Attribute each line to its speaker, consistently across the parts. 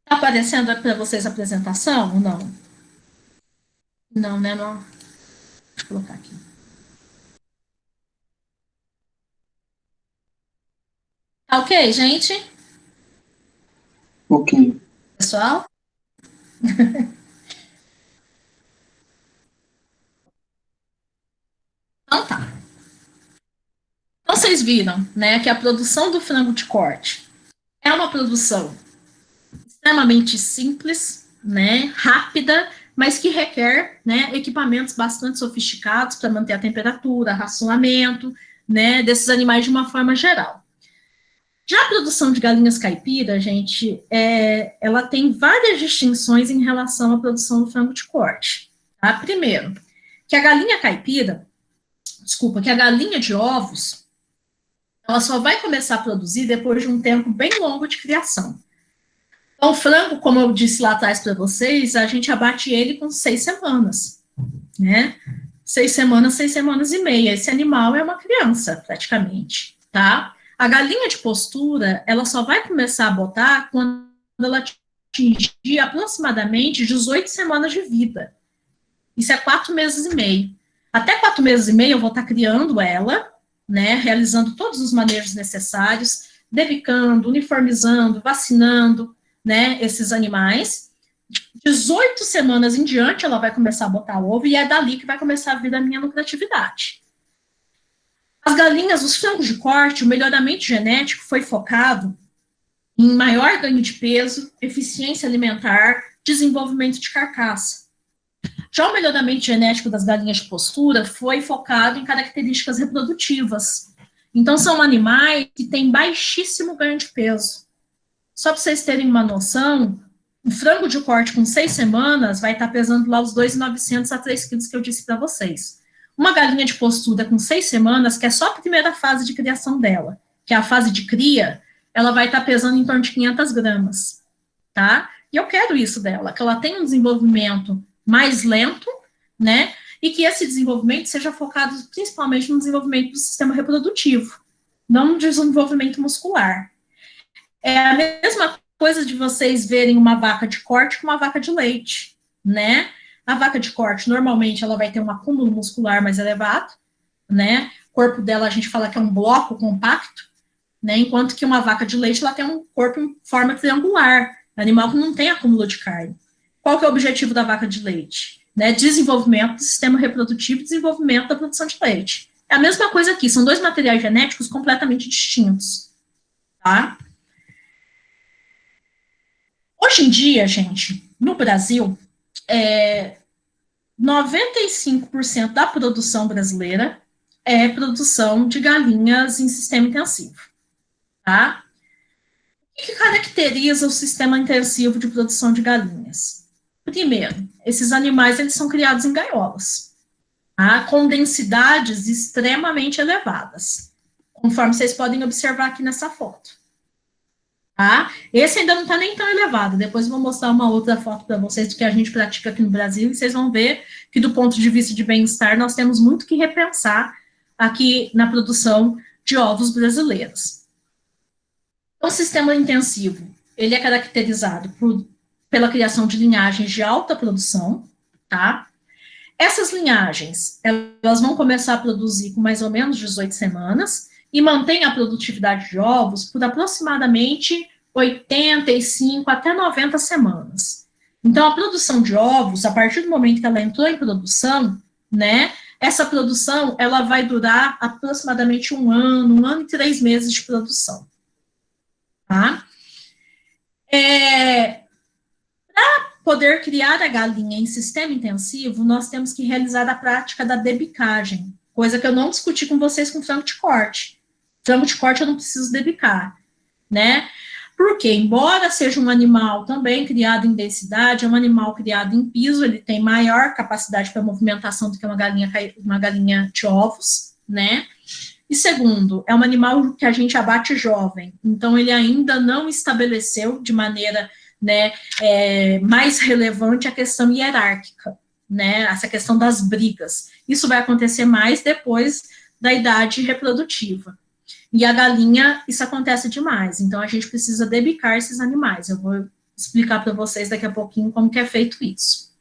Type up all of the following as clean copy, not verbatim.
Speaker 1: Tá aparecendo para vocês a apresentação ou não? Não, né? Não. Deixa eu colocar aqui. Tá ok, gente?
Speaker 2: Ok.
Speaker 1: Pessoal? Então tá. Então vocês viram, né, que a produção do frango de corte é uma produção extremamente simples, né, rápida, mas que requer, né, equipamentos bastante sofisticados para manter a temperatura, racionamento, né, desses animais de uma forma geral. Já a produção de galinhas caipira, gente, ela tem várias distinções em relação à produção do frango de corte. Tá? Primeiro, que a galinha caipira, desculpa, que a galinha de ovos, ela só vai começar a produzir depois de um tempo bem longo de criação. Então, o frango, como eu disse lá atrás para vocês, a gente abate ele com 6 semanas, né? 6 semanas, 6 semanas e meia. Esse animal é uma criança, praticamente, tá? A galinha de postura, ela só vai começar a botar quando ela atingir aproximadamente 18 semanas de vida. Isso é 4 meses e meio. Até 4 meses e meio eu vou estar criando ela, né, realizando todos os manejos necessários, debicando, uniformizando, vacinando, né, esses animais. 18 semanas em diante, ela vai começar a botar ovo, e é dali que vai começar a vir a minha lucratividade. As galinhas, os frangos de corte, o melhoramento genético foi focado em maior ganho de peso, eficiência alimentar, desenvolvimento de carcaça. Já o melhoramento genético das galinhas de postura foi focado em características reprodutivas. Então, são animais que têm baixíssimo ganho de peso. Só para vocês terem uma noção, um frango de corte com 6 semanas vai estar pesando lá os 2.900 a 3 quilos que eu disse para vocês. Uma galinha de postura com 6 semanas, que é só a primeira fase de criação dela, que é a fase de cria, ela vai estar pesando em torno de 500 gramas, tá? E eu quero isso dela, que ela tenha um desenvolvimento mais lento, né? E que esse desenvolvimento seja focado principalmente no desenvolvimento do sistema reprodutivo, não no desenvolvimento muscular. É a mesma coisa de vocês verem uma vaca de corte com uma vaca de leite, né? A vaca de corte, normalmente, ela vai ter um acúmulo muscular mais elevado, né? O corpo dela, a gente fala que é um bloco compacto, né? Enquanto que uma vaca de leite, ela tem um corpo em forma triangular, animal que não tem acúmulo de carne. Qual que é o objetivo da vaca de leite? Né? Desenvolvimento do sistema reprodutivo e desenvolvimento da produção de leite. É a mesma coisa aqui, são dois materiais genéticos completamente distintos, tá? Hoje em dia, gente, no Brasil, 95% da produção brasileira é produção de galinhas em sistema intensivo, tá? O que caracteriza o sistema intensivo de produção de galinhas? Primeiro, esses animais eles são criados em gaiolas, tá? Com densidades extremamente elevadas, conforme vocês podem observar aqui nessa foto. Tá? Esse ainda não está nem tão elevado. Depois eu vou mostrar uma outra foto para vocês do que a gente pratica aqui no Brasil, e vocês vão ver que, do ponto de vista de bem-estar, nós temos muito que repensar aqui na produção de ovos brasileiros. O sistema intensivo, ele é caracterizado pela criação de linhagens de alta produção, tá? Essas linhagens, elas vão começar a produzir com mais ou menos 18 semanas e mantém a produtividade de ovos por aproximadamente 85 até 90 semanas. Então, a produção de ovos, a partir do momento que ela entrou em produção, né, essa produção, ela vai durar aproximadamente um ano e 3 meses de produção, tá? Para poder criar a galinha em sistema intensivo, nós temos que realizar a prática da debicagem, coisa que eu não discuti com vocês com frango de corte. Frango de corte eu não preciso debicar, né? Porque, embora seja um animal também criado em densidade, é um animal criado em piso, ele tem maior capacidade para movimentação do que uma galinha de ovos, né? E segundo, é um animal que a gente abate jovem, então ele ainda não estabeleceu de maneira, né, mais relevante a questão hierárquica, né, essa questão das brigas. Isso vai acontecer mais depois da idade reprodutiva. E a galinha, isso acontece demais, então a gente precisa debicar esses animais. Eu vou explicar para vocês daqui a pouquinho como que é feito isso.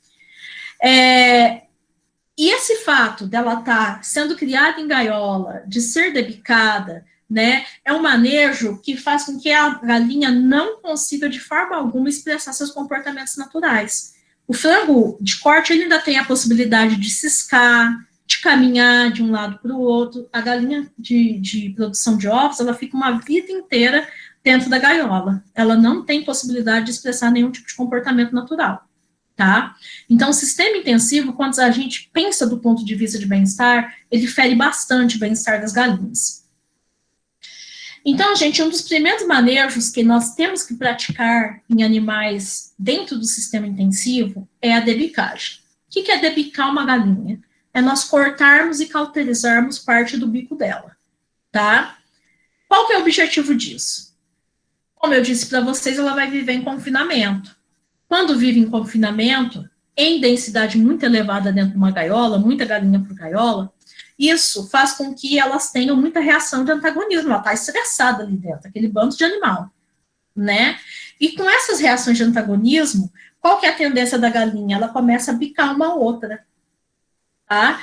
Speaker 1: E esse fato dela estar sendo criada em gaiola, de ser debicada, né, é um manejo que faz com que a galinha não consiga de forma alguma expressar seus comportamentos naturais. O frango de corte ele ainda tem a possibilidade de ciscar, de caminhar de um lado para o outro. A galinha de produção de ovos, ela fica uma vida inteira dentro da gaiola. Ela não tem possibilidade de expressar nenhum tipo de comportamento natural. Tá? Então, o sistema intensivo, quando a gente pensa do ponto de vista de bem-estar, ele fere bastante o bem-estar das galinhas. Então, gente, um dos primeiros manejos que nós temos que praticar em animais dentro do sistema intensivo é a debicagem. O que é debicar uma galinha? É nós cortarmos e cauterizarmos parte do bico dela, tá? Qual que é o objetivo disso? Como eu disse para vocês, ela vai viver em confinamento. Quando vive em confinamento, em densidade muito elevada dentro de uma gaiola, muita galinha por gaiola, isso faz com que elas tenham muita reação de antagonismo. Ela está estressada ali dentro, aquele bando de animal, né? E com essas reações de antagonismo, qual que é a tendência da galinha? Ela começa a bicar uma outra, tá?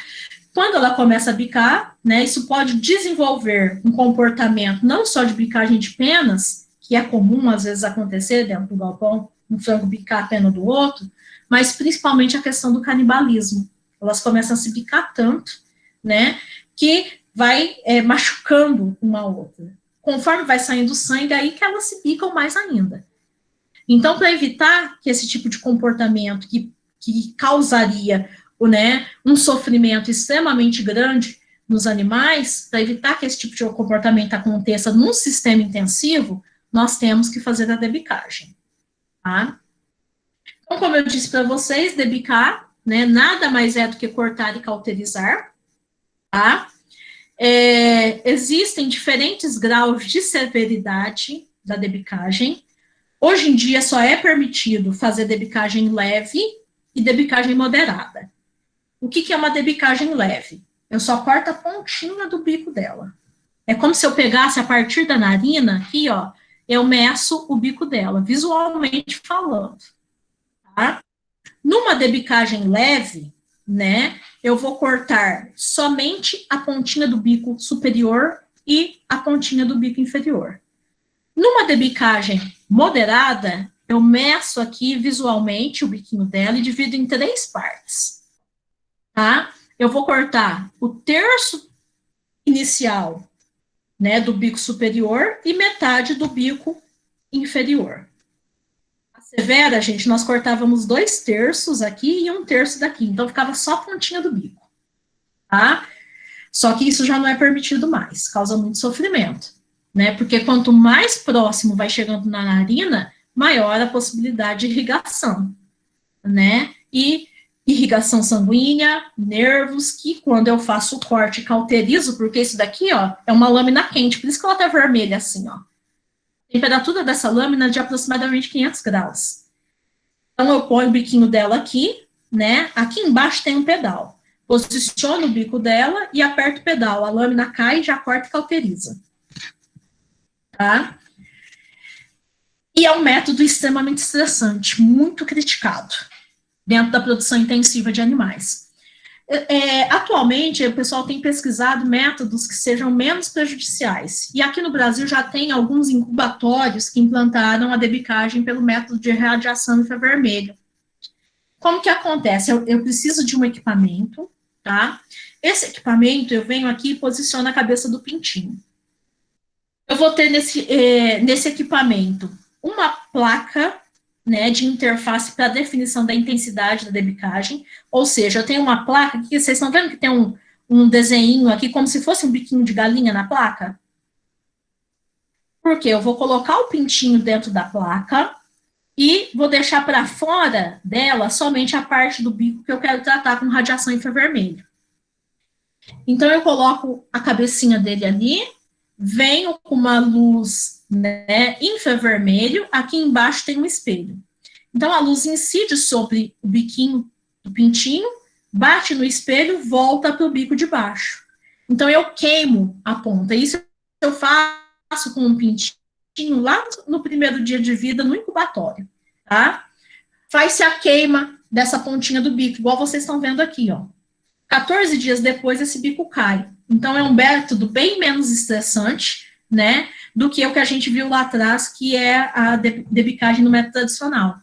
Speaker 1: Quando ela começa a bicar, né, isso pode desenvolver um comportamento não só de bicagem de penas, que é comum às vezes acontecer dentro do galpão, um frango bicar a pena do outro, mas principalmente a questão do canibalismo. Elas começam a se bicar tanto, né, que vai machucando uma a outra. Conforme vai saindo sangue, aí que elas se bicam mais ainda. Então, para evitar que esse tipo de comportamento que causaria um sofrimento extremamente grande nos animais, para evitar que esse tipo de comportamento aconteça num sistema intensivo, nós temos que fazer a debicagem. Tá? Então, como eu disse para vocês, debicar, né, nada mais é do que cortar e cauterizar, tá? Existem diferentes graus de severidade da debicagem. Hoje em dia só é permitido fazer debicagem leve e debicagem moderada. O que é uma debicagem leve? Eu só corto a pontinha do bico dela. É como se eu pegasse a partir da narina, aqui, ó, eu meço o bico dela, visualmente falando. Tá? Numa debicagem leve, né, eu vou cortar somente a pontinha do bico superior e a pontinha do bico inferior. Numa debicagem moderada, eu meço aqui visualmente o biquinho dela e divido em 3 partes. Tá? Eu vou cortar o terço inicial, né, do bico superior e metade do bico inferior. A severa, gente, nós cortávamos 2 terços aqui e 1 terço daqui, então ficava só a pontinha do bico, tá? Só que isso já não é permitido mais, causa muito sofrimento, né? Porque quanto mais próximo vai chegando na narina, maior a possibilidade de irrigação, né? E irrigação sanguínea, nervos, que quando eu faço o corte cauterizo, porque isso daqui, ó, é uma lâmina quente, por isso que ela tá vermelha assim, ó. A temperatura dessa lâmina é de aproximadamente 500 graus. Então, eu ponho o biquinho dela aqui, né? Aqui embaixo tem um pedal. Posiciono o bico dela e aperto o pedal. A lâmina cai, já corta e cauteriza. Tá? E é um método extremamente estressante, muito criticado dentro da produção intensiva de animais. Atualmente, o pessoal tem pesquisado métodos que sejam menos prejudiciais. E aqui no Brasil já tem alguns incubatórios que implantaram a debicagem pelo método de radiação infravermelho. Como que acontece? Eu preciso de um equipamento, tá? Esse equipamento, eu venho aqui e posiciono a cabeça do pintinho. Eu vou ter nesse equipamento uma placa, né, de interface para definição da intensidade da debicagem, ou seja, eu tenho uma placa que vocês estão vendo que tem um desenho aqui, como se fosse um biquinho de galinha na placa? Porque eu vou colocar o pintinho dentro da placa e vou deixar para fora dela somente a parte do bico que eu quero tratar com radiação infravermelho. Então, eu coloco a cabecinha dele ali, venho com uma luz, né, infravermelho, aqui embaixo tem um espelho. Então, a luz incide sobre o biquinho do pintinho, bate no espelho, volta para o bico de baixo. Então, eu queimo a ponta. Isso eu faço com um pintinho lá no primeiro dia de vida, no incubatório. tá? Faz-se a queima dessa pontinha do bico, igual vocês estão vendo aqui, ó. 14 dias depois, esse bico cai. Então, é um método bem menos estressante, né, do que o que a gente viu lá atrás, que é a debicagem no método tradicional,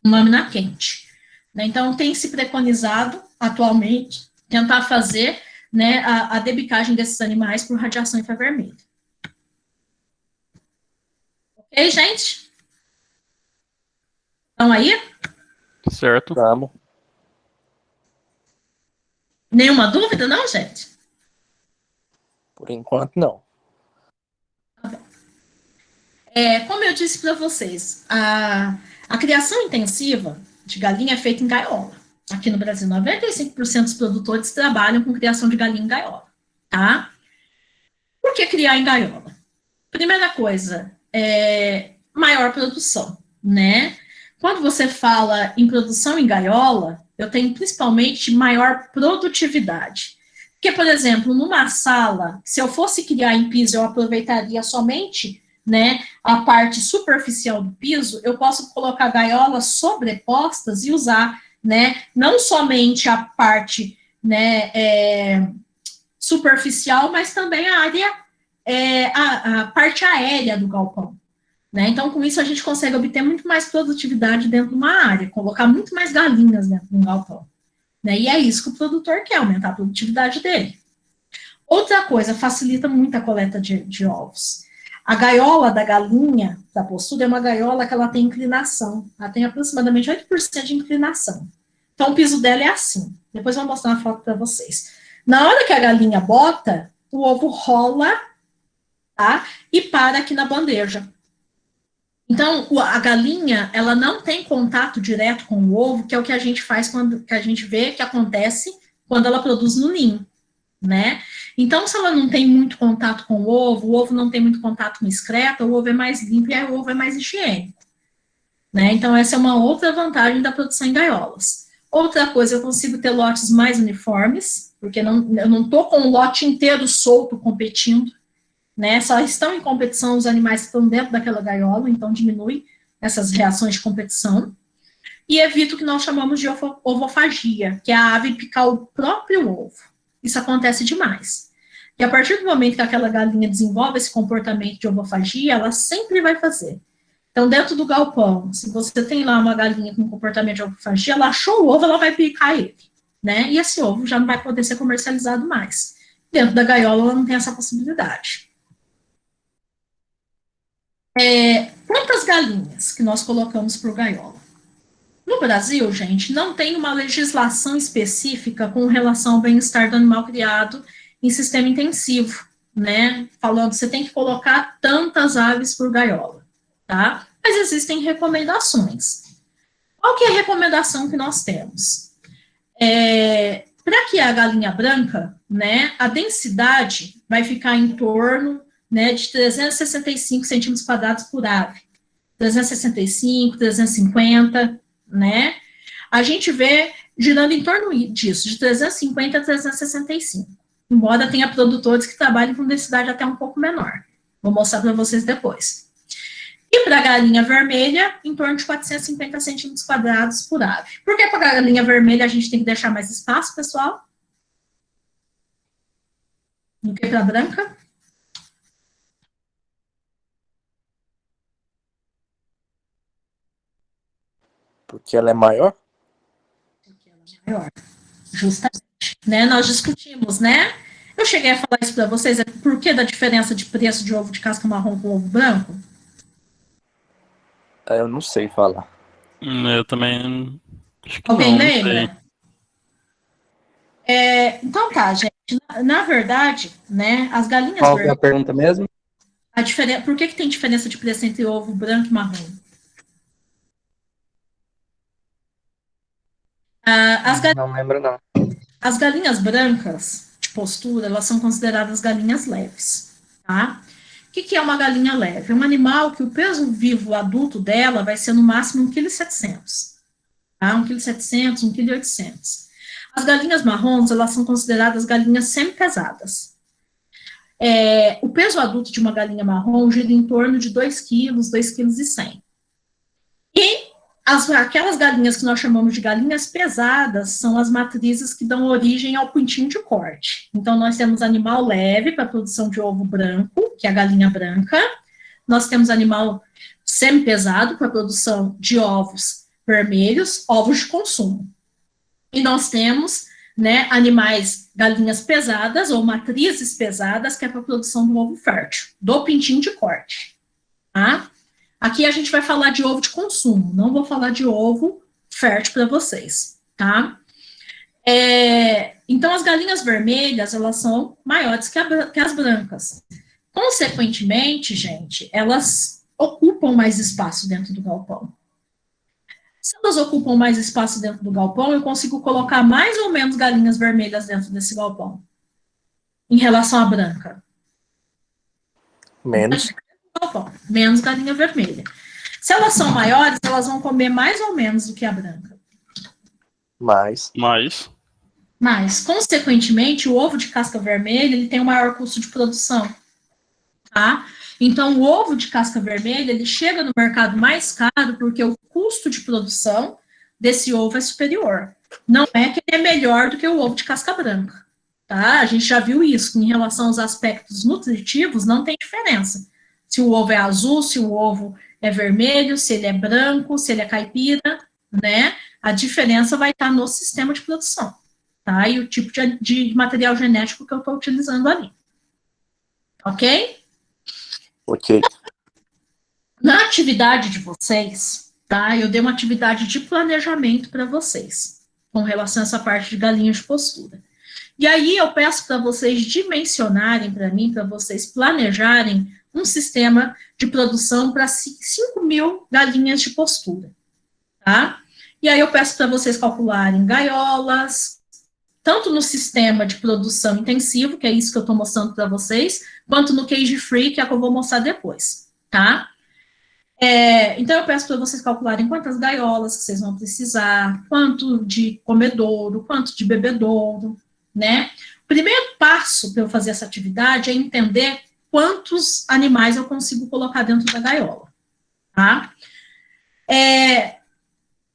Speaker 1: lâmina quente. Então, tem se preconizado, atualmente, tentar fazer, né, a debicagem desses animais por radiação infravermelha. Ok, gente? Estão aí?
Speaker 2: Certo.
Speaker 3: Vamos.
Speaker 1: Nenhuma dúvida, não, gente?
Speaker 3: Por enquanto, não.
Speaker 1: Como eu disse para vocês, a criação intensiva de galinha é feita em gaiola. Aqui no Brasil, 95% dos produtores trabalham com criação de galinha em gaiola, tá? Por que criar em gaiola? Primeira coisa, maior produção, né? Quando você fala em produção em gaiola, eu tenho principalmente maior produtividade. Porque, por exemplo, numa sala, se eu fosse criar em piso, eu aproveitaria somente, né, a parte superficial do piso, eu posso colocar gaiolas sobrepostas e usar, né, não somente a parte, né, superficial, mas também a área, a parte aérea do galpão. Né? Então, com isso, a gente consegue obter muito mais produtividade dentro de uma área, colocar muito mais galinhas dentro de um galpão. Né? E é isso que o produtor quer, aumentar a produtividade dele. Outra coisa, facilita muito a coleta de ovos. A gaiola da galinha, da postura, é uma gaiola que ela tem inclinação. Ela tem aproximadamente 8% de inclinação. Então, o piso dela é assim. Depois eu vou mostrar uma foto para vocês. Na hora que a galinha bota, o ovo rola, tá? E para aqui na bandeja. Então, a galinha, ela não tem contato direto com o ovo, que é o que a gente faz quando que a gente vê que acontece quando ela produz no ninho, né? Então, se ela não tem muito contato com o ovo não tem muito contato com excreta, o ovo é mais limpo e o ovo é mais higiênico, né? Então, essa é uma outra vantagem da produção em gaiolas. Outra coisa, eu consigo ter lotes mais uniformes, porque eu não estou com o lote inteiro solto competindo, né? Só estão em competição os animais que estão dentro daquela gaiola, então diminui essas reações de competição. E evita o que nós chamamos de ovofagia, que é a ave picar o próprio ovo. Isso acontece demais. E a partir do momento que aquela galinha desenvolve esse comportamento de ovofagia, ela sempre vai fazer. Então, dentro do galpão, se você tem lá uma galinha com comportamento de ovofagia, ela achou o ovo, ela vai picar ele, né? E esse ovo já não vai poder ser comercializado mais. Dentro da gaiola, ela não tem essa possibilidade. Quantas galinhas que nós colocamos por gaiola? No Brasil, gente, não tem uma legislação específica com relação ao bem-estar do animal criado em sistema intensivo, né? Falando, você tem que colocar tantas aves por gaiola, tá? Mas existem recomendações. Qual que é a recomendação que nós temos? Para que a galinha branca, né, a densidade vai ficar em torno, né, de 365 centímetros quadrados por ave. 365, 350, né? A gente vê girando em torno disso, de 350 a 365. Embora tenha produtores que trabalhem com densidade até um pouco menor. Vou mostrar para vocês depois. E para a galinha vermelha, em torno de 450 centímetros quadrados por ave. Por que para a galinha vermelha a gente tem que deixar mais espaço, pessoal? Do que para a branca?
Speaker 3: Porque ela é maior?
Speaker 1: Porque ela é maior. Justamente. Né? Nós discutimos, né? Eu cheguei a falar isso para vocês, por que da diferença de preço de ovo de casca marrom com ovo branco?
Speaker 3: Eu não sei falar.
Speaker 2: Eu também acho que
Speaker 1: Alguém
Speaker 2: não sei.
Speaker 1: lembra? Então tá, gente. Na verdade, né, as galinhas
Speaker 3: Qual que é a
Speaker 1: vermelhas,
Speaker 3: pergunta mesmo?
Speaker 1: por que tem diferença de preço entre ovo branco e marrom?
Speaker 3: Não lembro, não.
Speaker 1: As galinhas brancas, de postura, elas são consideradas galinhas leves, tá? O que é uma galinha leve? É um animal que o peso vivo adulto dela vai ser no máximo 1,7 kg, tá? 1,7 kg, 1,8 kg. As galinhas marrons, elas são consideradas galinhas semi-pesadas. O peso adulto de uma galinha marrom gira em torno de 2 quilos, 2,1 kg. E Aquelas galinhas que nós chamamos de galinhas pesadas são as matrizes que dão origem ao pintinho de corte. Então, nós temos animal leve para a produção de ovo branco, que é a galinha branca. Nós temos animal semi-pesado para a produção de ovos vermelhos, ovos de consumo. E nós temos, né, animais, galinhas pesadas ou matrizes pesadas, que é para a produção do ovo fértil, do pintinho de corte. Tá? Aqui a gente vai falar de ovo de consumo, não vou falar de ovo fértil para vocês, tá? Então, as galinhas vermelhas, elas são maiores que as brancas. Consequentemente, gente, elas ocupam mais espaço dentro do galpão. Se elas ocupam mais espaço dentro do galpão, eu consigo colocar mais ou menos galinhas vermelhas dentro desse galpão, em relação à branca.
Speaker 3: Menos.
Speaker 1: Menos galinha vermelha. Se elas são maiores, elas vão comer mais ou menos do que a branca.
Speaker 3: Mais.
Speaker 1: Mas, consequentemente, o ovo de casca vermelha, ele tem um maior custo de produção. Tá? Então, o ovo de casca vermelha, ele chega no mercado mais caro porque o custo de produção desse ovo é superior. Não é que ele é melhor do que o ovo de casca branca. Tá? A gente já viu isso, em relação aos aspectos nutritivos, não tem diferença. Se o ovo é azul, se o ovo é vermelho, se ele é branco, se ele é caipira, né? A diferença vai estar no sistema de produção, tá? E o tipo de material genético que eu estou utilizando ali. Ok?
Speaker 3: Ok.
Speaker 1: Na atividade de vocês, tá? Eu dei uma atividade de planejamento para vocês, com relação a essa parte de galinhas de postura. E aí eu peço para vocês dimensionarem para mim, para vocês planejarem um sistema de produção para 5.000 galinhas de postura, tá? E aí eu peço para vocês calcularem gaiolas, tanto no sistema de produção intensivo, que é isso que eu estou mostrando para vocês, quanto no cage free, que é o que eu vou mostrar depois, tá? Então eu peço para vocês calcularem quantas gaiolas que vocês vão precisar, quanto de comedouro, quanto de bebedouro, né? O primeiro passo para eu fazer essa atividade é entender quantos animais eu consigo colocar dentro da gaiola, tá?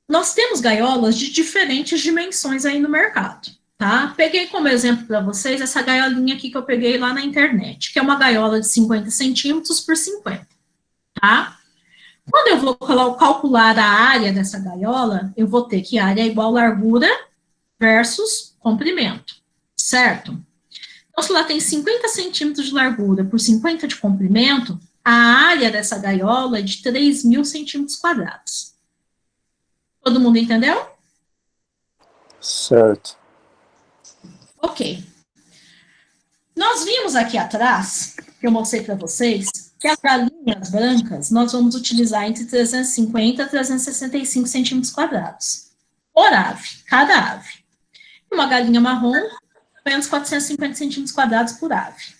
Speaker 1: Nós temos gaiolas de diferentes dimensões aí no mercado, tá? Peguei como exemplo para vocês essa gaiolinha aqui que eu peguei lá na internet, que é uma gaiola de 50 centímetros por 50, tá? Quando eu vou calcular a área dessa gaiola, eu vou ter que área é igual largura versus comprimento, certo? Então, se ela tem 50 centímetros de largura por 50 de comprimento, a área dessa gaiola é de 3.000 centímetros quadrados. Todo mundo entendeu?
Speaker 3: Certo.
Speaker 1: Ok. Nós vimos aqui atrás, que eu mostrei para vocês, que as galinhas brancas nós vamos utilizar entre 350 a 365 centímetros quadrados por ave, cada ave. Uma galinha marrom, menos 450 centímetros quadrados por ave.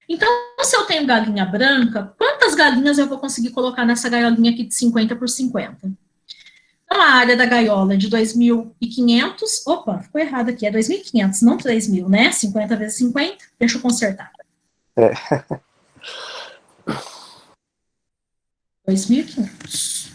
Speaker 1: Então, se eu tenho galinha branca, quantas galinhas eu vou conseguir colocar nessa gaiolinha aqui de 50 por 50? Então, a área da gaiola é de 2.500, opa, ficou errado aqui, é 2.500, não 3.000, né? 50 vezes 50, deixa eu consertar. 2.500.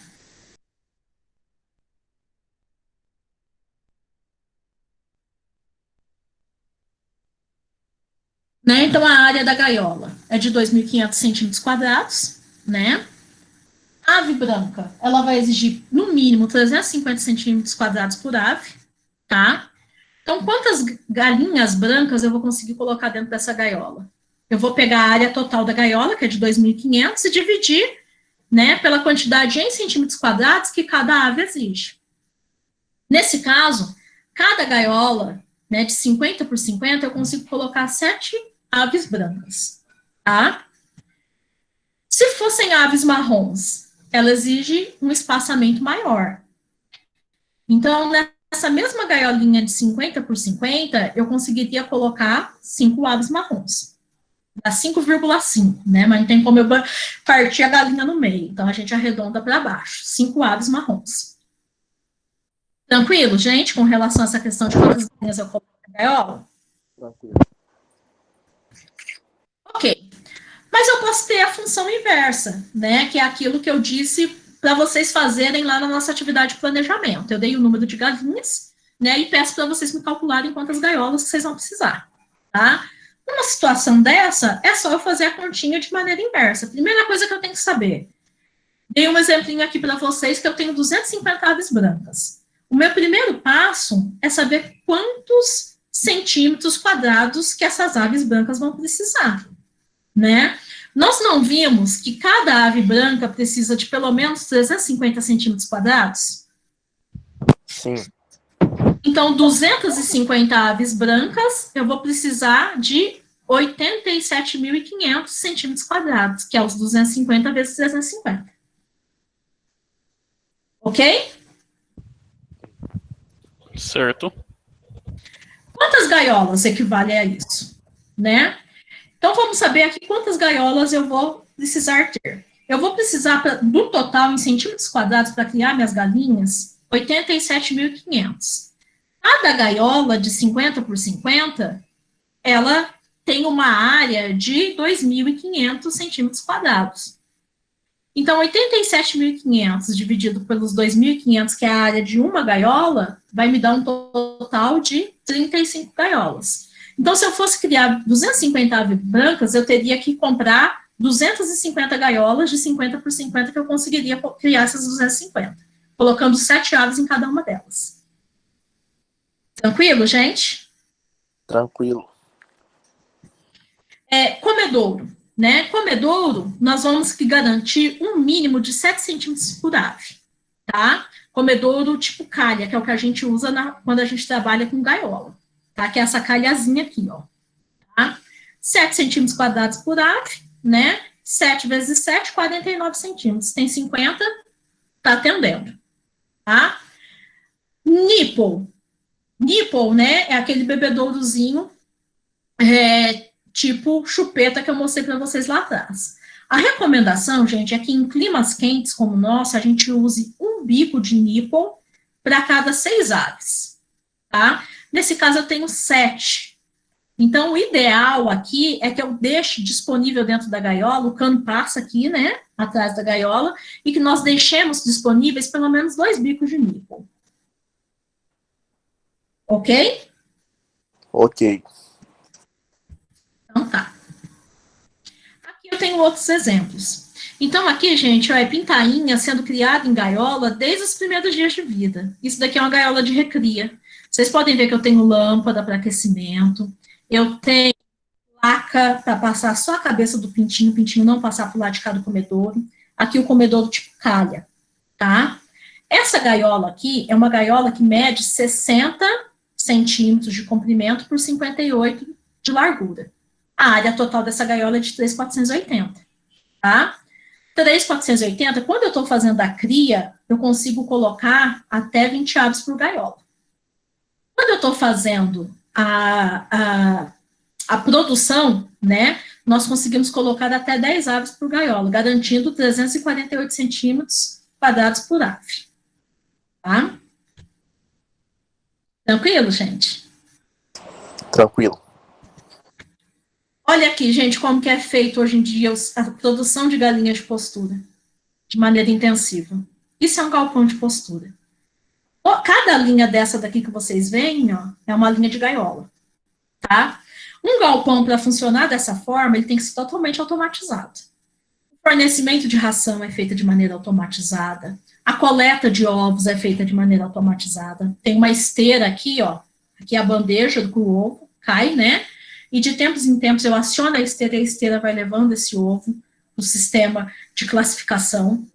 Speaker 1: Né? Então, a área da gaiola é de 2.500 centímetros quadrados, né? A ave branca, ela vai exigir, no mínimo, 350 centímetros quadrados por ave, tá? Então, quantas galinhas brancas eu vou conseguir colocar dentro dessa gaiola? Eu vou pegar a área total da gaiola, que é de 2.500, e dividir, né, pela quantidade em centímetros quadrados que cada ave exige. Nesse caso, cada gaiola, né, de 50 por 50, eu consigo colocar 7 aves brancas, tá? Se fossem aves marrons, ela exige um espaçamento maior. Então, nessa mesma gaiolinha de 50 por 50, eu conseguiria colocar 5 aves marrons. Dá 5,5, né? Mas não tem como eu partir a galinha no meio. Então, a gente arredonda para baixo. 5 aves marrons. Tranquilo, gente, com relação a essa questão de quantas galinhas eu coloco na gaiola?
Speaker 3: Tranquilo.
Speaker 1: Ok. Mas eu posso ter a função inversa, né? Que é aquilo que eu disse para vocês fazerem lá na nossa atividade de planejamento. Eu dei o número de galinhas, né, e peço para vocês me calcularem quantas gaiolas que vocês vão precisar, tá? Numa situação dessa, é só eu fazer a continha de maneira inversa. Primeira coisa que eu tenho que saber, dei um exemplinho aqui para vocês que eu tenho 250 aves brancas. O meu primeiro passo é saber quantos centímetros quadrados que essas aves brancas vão precisar, né? Nós não vimos que cada ave branca precisa de pelo menos 350 centímetros quadrados?
Speaker 3: Sim.
Speaker 1: Então, 250 aves brancas, eu vou precisar de 87.500 centímetros quadrados, que é os 250 vezes 350. Ok?
Speaker 2: Certo.
Speaker 1: Quantas gaiolas equivale a isso, né? Então, vamos saber aqui quantas gaiolas eu vou precisar ter. Eu vou precisar, do total, em centímetros quadrados, para criar minhas galinhas, 87.500. Cada gaiola de 50 por 50, ela tem uma área de 2.500 centímetros quadrados. Então, 87.500 dividido pelos 2.500, que é a área de uma gaiola, vai me dar um total de 35 gaiolas. Então, se eu fosse criar 250 aves brancas, eu teria que comprar 250 gaiolas de 50 por 50, que eu conseguiria criar essas 250, colocando 7 aves em cada uma delas. Tranquilo, gente?
Speaker 3: Tranquilo.
Speaker 1: Comedouro, né? Comedouro, nós vamos garantir um mínimo de 7 centímetros por ave, tá? Comedouro tipo calha, que é o que a gente usa quando a gente trabalha com gaiola, tá? Que é essa calhazinha aqui, ó. Tá? 7 centímetros quadrados por ave, né? 7 vezes 7, 49 centímetros. Tem 50, tá atendendo, tá? Nipple. Nipple, né? É aquele bebedourozinho tipo chupeta que eu mostrei para vocês lá atrás. A recomendação, gente, é que em climas quentes como o nosso, a gente use um bico de nipple para cada 6 aves, tá? Nesse caso, eu tenho 7. Então, o ideal aqui é que eu deixe disponível dentro da gaiola, o cano passa aqui, né, atrás da gaiola, e que nós deixemos disponíveis pelo menos 2 bicos de nipple. Ok?
Speaker 3: Ok.
Speaker 1: Então, tá. Aqui eu tenho outros exemplos. Então, aqui, gente, ó, é pintainha sendo criada em gaiola desde os primeiros dias de vida. Isso daqui é uma gaiola de recria. Vocês podem ver que eu tenho lâmpada para aquecimento, eu tenho placa para passar só a cabeça do pintinho, o pintinho não passar por lá de cá do comedouro. Aqui o comedouro tipo calha, tá? Essa gaiola aqui é uma gaiola que mede 60 centímetros de comprimento por 58 de largura. A área total dessa gaiola é de 3.480, tá? 3.480, quando eu estou fazendo a cria, eu consigo colocar até 20 aves por gaiola. Quando eu estou fazendo a produção, né, nós conseguimos colocar até 10 aves por gaiola, garantindo 348 centímetros quadrados por ave. Tá? Tranquilo, gente?
Speaker 3: Tranquilo.
Speaker 1: Olha aqui, gente, como que é feito hoje em dia a produção de galinhas de postura, de maneira intensiva. Isso é um galpão de postura. Cada linha dessa daqui que vocês veem, ó, é uma linha de gaiola, tá? Um galpão, para funcionar dessa forma, ele tem que ser totalmente automatizado. O fornecimento de ração é feito de maneira automatizada. A coleta de ovos é feita de maneira automatizada. Tem uma esteira aqui, ó. Aqui é a bandeja do ovo, cai, né? E de tempos em tempos eu aciono a esteira e a esteira vai levando esse ovo no sistema de classificação.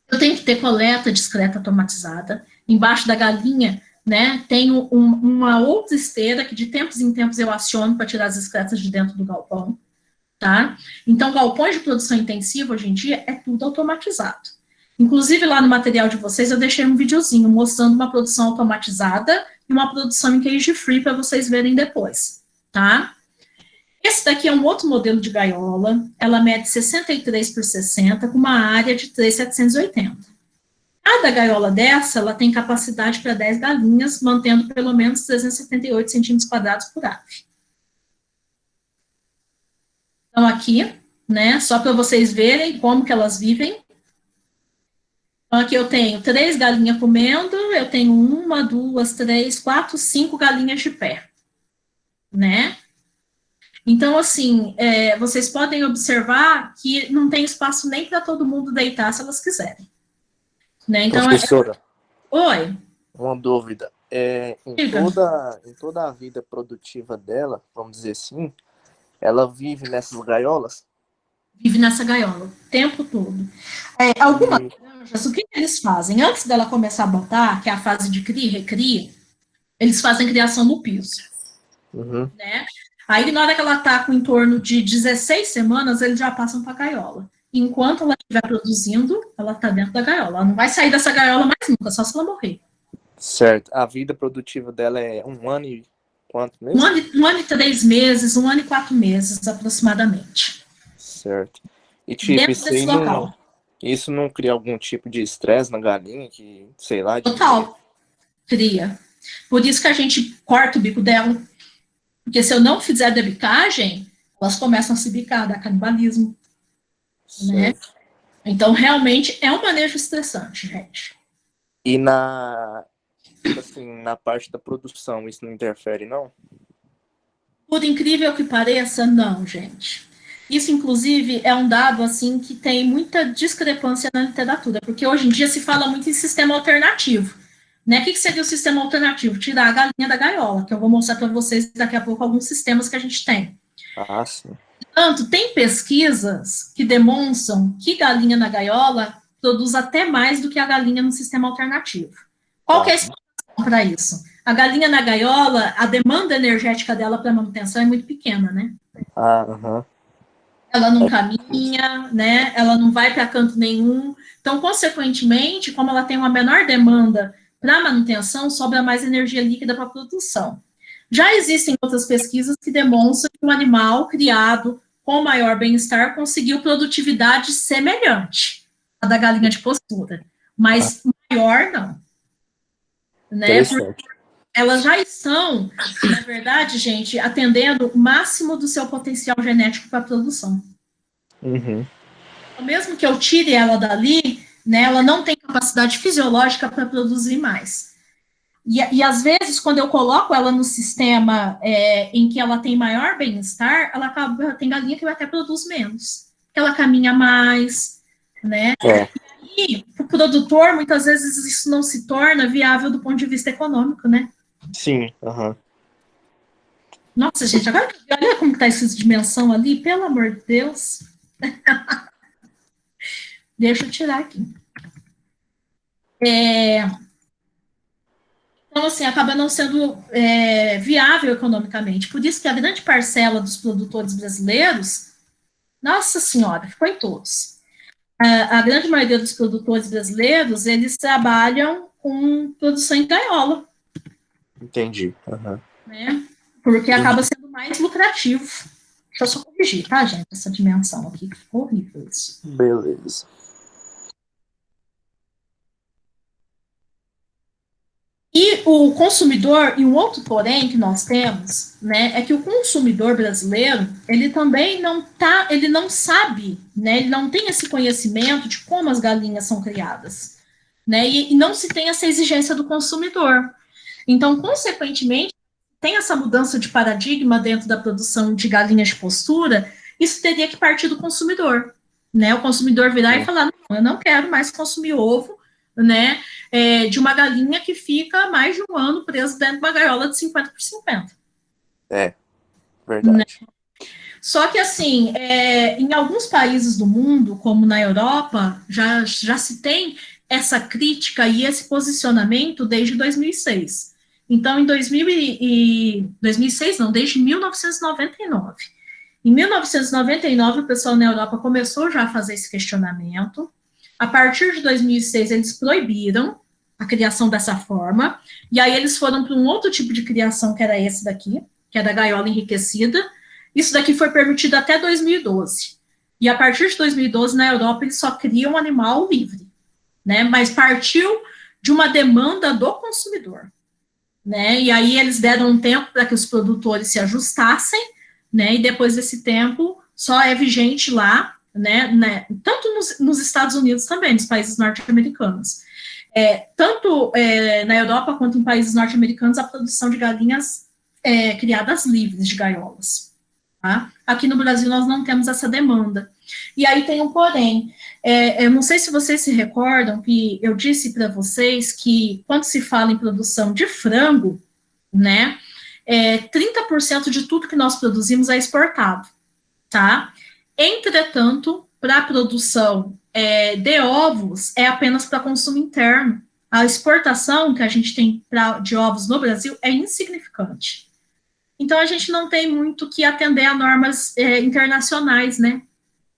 Speaker 1: Eu tenho que ter coleta discreta automatizada. Embaixo da galinha, né, tenho uma outra esteira que de tempos em tempos eu aciono para tirar as excretas de dentro do galpão, tá? Então, galpões de produção intensiva, hoje em dia, é tudo automatizado. Inclusive, lá no material de vocês, eu deixei um videozinho mostrando uma produção automatizada e uma produção em cage free para vocês verem depois, tá? Esse daqui é um outro modelo de gaiola, ela mede 63 por 60, com uma área de 3.780. Cada gaiola dessa, ela tem capacidade para 10 galinhas, mantendo pelo menos 378 centímetros quadrados por ave. Então, aqui, né, só para vocês verem como que elas vivem. Então, aqui eu tenho 3 galinhas comendo, eu tenho 1, 2, 3, 4, 5 galinhas de pé, né? Então, assim, vocês podem observar que não tem espaço nem para todo mundo deitar se elas quiserem, né? Então,
Speaker 3: Professora,
Speaker 1: oi,
Speaker 3: uma dúvida.
Speaker 1: diga.
Speaker 3: Em toda a vida produtiva dela, vamos dizer assim, ela vive nessas gaiolas?
Speaker 1: Vive nessa gaiola o tempo todo. Algumas
Speaker 3: E,
Speaker 1: granjas, o que eles fazem? Antes dela começar a botar, que é a fase de cria e recria, eles fazem criação no piso,
Speaker 3: uhum,
Speaker 1: né? Aí, na hora que ela está com em torno de 16 semanas, eles já passam para a gaiola. Enquanto ela estiver produzindo, ela está dentro da gaiola. Ela não vai sair dessa gaiola mais nunca, só se ela morrer.
Speaker 3: certo. A vida produtiva dela é 1 ano e quanto
Speaker 1: Um
Speaker 3: mesmo?
Speaker 1: ano, 1 ano e 3 meses, 1 ano e 4 meses, aproximadamente.
Speaker 3: Certo. E tipo,
Speaker 1: Dentro desse local.
Speaker 3: isso não cria algum tipo de estresse na galinha que, sei lá, diminui?
Speaker 1: Total, cria. Por isso que a gente corta o bico dela. Porque se eu não fizer a debitagem, elas começam a se bicar, dá canibalismo, né?
Speaker 3: Certo.
Speaker 1: Então, realmente, é um manejo estressante, gente.
Speaker 3: E tipo assim, na parte da produção, isso não interfere, não?
Speaker 1: Por incrível que pareça, não, gente. Isso, inclusive, é um dado, assim, que tem muita discrepância na literatura, porque hoje em dia se fala muito em sistema alternativo, né? O que seria o sistema alternativo? Tirar a galinha da gaiola, que eu vou mostrar para vocês daqui a pouco alguns sistemas que a gente tem.
Speaker 3: Ah, sim.
Speaker 1: Tanto, tem pesquisas que demonstram que galinha na gaiola produz até mais do que a galinha no sistema alternativo. Qual que é a
Speaker 3: Tá.
Speaker 1: explicação para isso? A galinha na gaiola, a demanda energética dela para manutenção é muito pequena, né?
Speaker 3: Ah, aham.
Speaker 1: Ela não
Speaker 3: É,
Speaker 1: caminha, né? Ela não vai para canto nenhum. Então, consequentemente, como ela tem uma menor demanda para manutenção, sobra mais energia líquida para a produção. Já existem outras pesquisas que demonstram que um animal criado com maior bem-estar conseguiu produtividade semelhante à da galinha de postura,
Speaker 3: ah,
Speaker 1: mas maior não, né? Porque
Speaker 3: interessante.
Speaker 1: elas já estão, na verdade, gente, atendendo o máximo do seu potencial genético para a produção.
Speaker 3: Uhum.
Speaker 1: Então, mesmo que eu tire ela dali, né, ela não tem capacidade fisiológica para produzir mais. E às vezes, quando eu coloco ela no sistema em que ela tem maior bem-estar, ela acaba, tem galinha que até produz menos, porque ela caminha mais, né?
Speaker 3: É,
Speaker 1: E para o produtor, muitas vezes isso não se torna viável do ponto de vista econômico, né?
Speaker 3: sim, aham.
Speaker 1: Nossa, gente, agora olha como está essa dimensão ali, pelo amor de Deus. Deixa eu tirar aqui. Então, assim, acaba não sendo viável economicamente. Por isso que a grande parcela dos produtores brasileiros, nossa senhora, ficou em todos. A grande maioria dos produtores brasileiros, eles trabalham com produção em gaiola,
Speaker 3: Entendi. Aham.
Speaker 1: né? Porque
Speaker 3: E-
Speaker 1: acaba sendo mais lucrativo. Deixa eu só corrigir, tá, gente? Essa dimensão aqui, ficou horrível isso.
Speaker 3: Beleza.
Speaker 1: E o consumidor, e um outro porém que nós temos, né, é que o consumidor brasileiro, ele também ele não sabe, né, ele não tem esse conhecimento de como as galinhas são criadas, né, e não se tem essa exigência do consumidor. Então, consequentemente, tem essa mudança de paradigma dentro da produção de galinhas de postura, isso teria que partir do consumidor, né, o consumidor virar e falar, não, eu não quero mais consumir ovo, né, de uma galinha que fica mais de 1 ano presa dentro de uma gaiola de 50 por 50.
Speaker 3: É,
Speaker 1: Né?
Speaker 3: verdade.
Speaker 1: Só que, assim, em alguns países do mundo, como na Europa, já se tem essa crítica e esse posicionamento desde 2006. Então, em 2006, não, desde 1999. Em 1999, o pessoal na Europa começou já a fazer esse questionamento. A partir de 2006, eles proibiram a criação dessa forma, e aí eles foram para um outro tipo de criação, que era esse daqui, que é da gaiola enriquecida. Isso daqui foi permitido até 2012. E a partir de 2012, na Europa, eles só criam um animal livre, né? Mas partiu de uma demanda do consumidor, né? E aí eles deram um tempo para que os produtores se ajustassem, né? E depois desse tempo, só é vigente lá tanto nos Estados Unidos também, nos países norte-americanos. Tanto na Europa quanto em países norte-americanos, a produção de galinhas criadas livres de gaiolas. Tá? Aqui no Brasil nós não temos essa demanda. E aí tem um porém. Eu não sei se vocês se recordam que eu disse para vocês que quando se fala em produção de frango, 30% de tudo que nós produzimos é exportado, tá? Entretanto, para a produção de ovos é apenas para consumo interno. A exportação que a gente tem de ovos no Brasil é insignificante. Então, a gente não tem muito que atender a normas internacionais, né?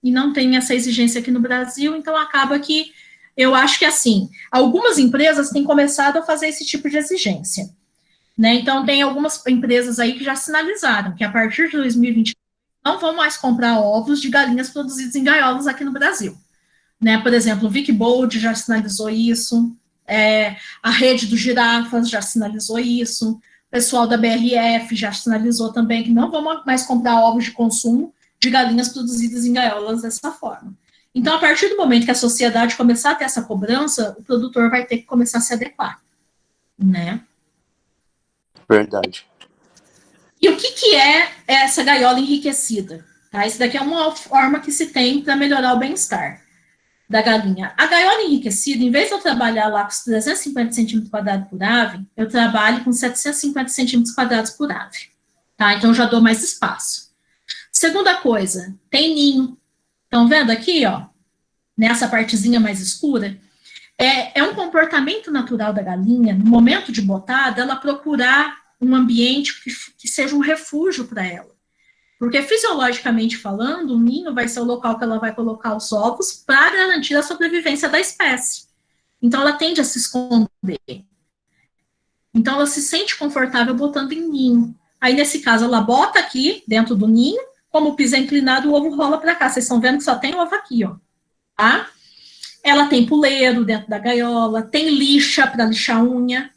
Speaker 1: E não tem essa exigência aqui no Brasil, então acaba que, eu acho que, assim, algumas empresas têm começado a fazer esse tipo de exigência, né? Então, tem algumas empresas aí que já sinalizaram que, a partir de 2020, não vão mais comprar ovos de galinhas produzidos em gaiolas aqui no Brasil, né? Por exemplo, o Vic Bold já sinalizou isso, a rede dos girafas já sinalizou isso, o pessoal da BRF já sinalizou também que não vão mais comprar ovos de consumo de galinhas produzidas em gaiolas dessa forma. Então, a partir do momento que a sociedade começar a ter essa cobrança, o produtor vai ter que começar a se adequar, né?
Speaker 3: Verdade.
Speaker 1: E o que é essa gaiola enriquecida? Tá? Isso daqui é uma forma que se tem para melhorar o bem-estar da galinha. A gaiola enriquecida, em vez de eu trabalhar lá com 350 centímetros quadrados por ave, eu trabalho com 750 centímetros quadrados por ave. Tá? Então, eu já dou mais espaço. Segunda coisa, tem ninho. Estão vendo aqui, ó? Nessa partezinha mais escura? É um comportamento natural da galinha, no momento de botada, ela procurar um ambiente que seja um refúgio para ela. Porque, fisiologicamente falando, o ninho vai ser o local que ela vai colocar os ovos para garantir a sobrevivência da espécie. Então, ela tende a se esconder. Então, ela se sente confortável botando em ninho. Aí, nesse caso, ela bota aqui, dentro do ninho, como o piso é inclinado, o ovo rola para cá. Vocês estão vendo que só tem ovo aqui, ó. Tá? Ela tem puleiro dentro da gaiola, tem lixa para lixar unha.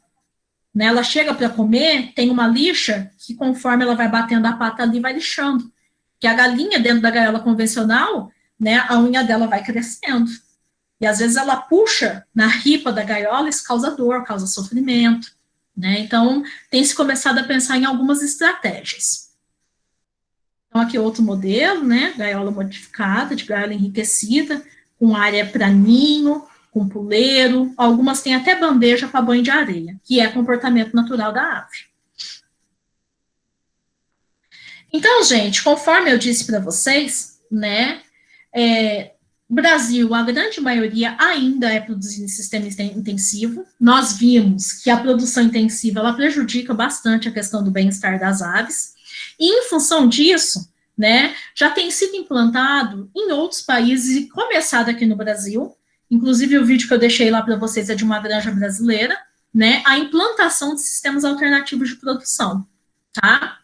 Speaker 1: Né, ela chega para comer, tem uma lixa que conforme ela vai batendo a pata ali, vai lixando. Que a galinha dentro da gaiola convencional, né, a unha dela vai crescendo. E às vezes ela puxa na ripa da gaiola, isso causa dor, causa sofrimento. Né? Então, tem se começado a pensar em algumas estratégias. Então, aqui outro modelo, né, gaiola modificada, de gaiola enriquecida, com área para ninho, com puleiro, algumas têm até bandeja para banho de areia, que é comportamento natural da ave. Então, gente, conforme eu disse para vocês, né, Brasil, a grande maioria ainda é produzido em sistema intensivo. Nós vimos que a produção intensiva, ela prejudica bastante a questão do bem-estar das aves, e em função disso, né, já tem sido implantado em outros países e começado aqui no Brasil. Inclusive, o vídeo que eu deixei lá para vocês é de uma granja brasileira, né? A implantação de sistemas alternativos de produção, tá?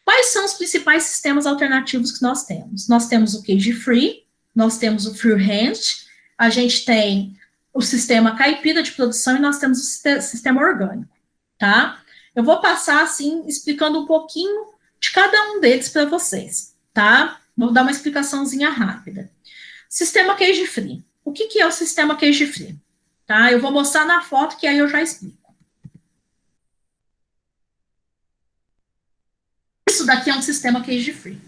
Speaker 1: Quais são os principais sistemas alternativos que nós temos? Nós temos o cage-free, nós temos o free-range, a gente tem o sistema caipira de produção e nós temos o sistema orgânico, tá? Eu vou passar, assim, explicando um pouquinho de cada um deles para vocês, tá? Vou dar uma explicaçãozinha rápida. Sistema cage-free. O que é o sistema cage-free? Tá? Eu vou mostrar na foto, que aí eu já explico. Isso daqui é um sistema cage-free.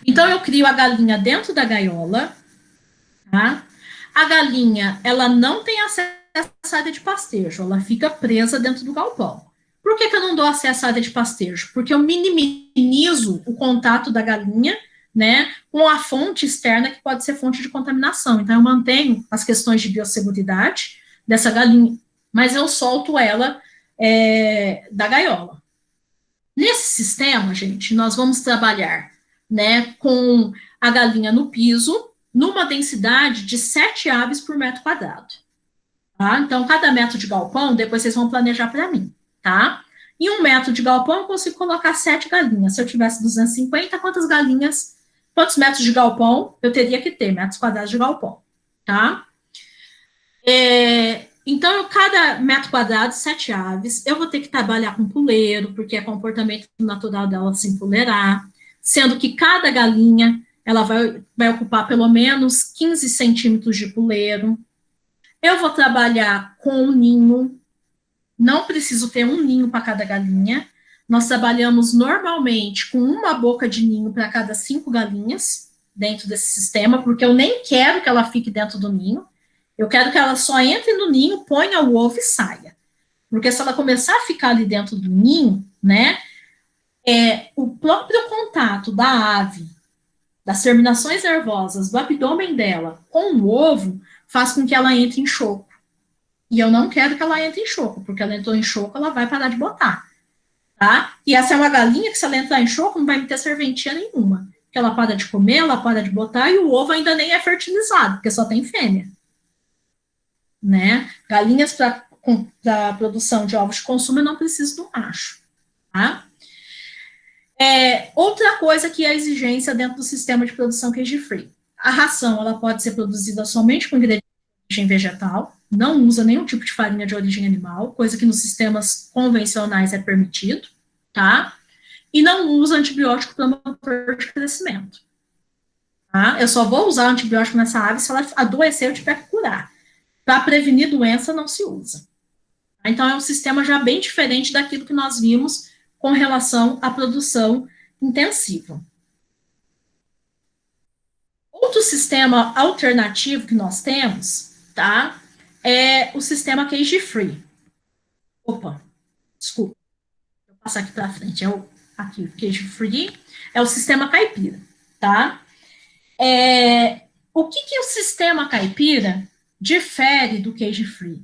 Speaker 1: Então, eu crio a galinha dentro da gaiola. Tá? A galinha, ela não tem acesso à área de pastejo, ela fica presa dentro do galpão. Por que eu não dou acesso à área de pastejo? Porque eu minimizo o contato da galinha, né, com a fonte externa, que pode ser fonte de contaminação. Então, eu mantenho as questões de biosseguridade dessa galinha, mas eu solto ela da gaiola. Nesse sistema, gente, nós vamos trabalhar, né, com a galinha no piso, numa densidade de 7 aves por metro quadrado. Tá? Então, cada metro de galpão, depois vocês vão planejar para mim, tá? Em 1 metro de galpão, eu consigo colocar 7 galinhas. Se eu tivesse 250, quantos metros de galpão eu teria que ter? Metros quadrados de galpão, tá? Então, cada metro quadrado, 7 aves. Eu vou ter que trabalhar com puleiro, porque é comportamento natural dela se empoleirar. Sendo que cada galinha, ela vai ocupar pelo menos 15 centímetros de puleiro. Eu vou trabalhar com um ninho, não preciso ter um ninho para cada galinha. Nós trabalhamos normalmente com uma boca de ninho para cada 5 galinhas dentro desse sistema, porque eu nem quero que ela fique dentro do ninho. Eu quero que ela só entre no ninho, ponha o ovo e saia. Porque se ela começar a ficar ali dentro do ninho, né, o próprio contato da ave, das terminações nervosas do abdômen dela com o ovo, faz com que ela entre em choco. E eu não quero que ela entre em choco, porque ela entrou em choco, ela vai parar de botar. Tá? E essa é uma galinha que, se ela entrar em choco, não vai ter serventia nenhuma. Porque ela para de comer, ela para de botar, e o ovo ainda nem é fertilizado, porque só tem fêmea. Né? Galinhas para produção de ovos de consumo, eu não preciso do macho. Tá? Outra coisa que é a exigência dentro do sistema de produção cage-free. A ração, ela pode ser produzida somente com ingredientes de origem vegetal, não usa nenhum tipo de farinha de origem animal, coisa que nos sistemas convencionais é permitido, tá? E não usa antibiótico promotor de crescimento. Tá? Eu só vou usar antibiótico nessa ave se ela adoecer, eu tiver que curar. Para prevenir doença, não se usa. Então, é um sistema já bem diferente daquilo que nós vimos com relação à produção intensiva. Outro sistema alternativo que nós temos, tá? É o sistema cage-free. Opa, desculpa. Vou passar aqui para frente. Aqui, o cage-free é o sistema caipira, tá? O que o sistema caipira difere do cage-free?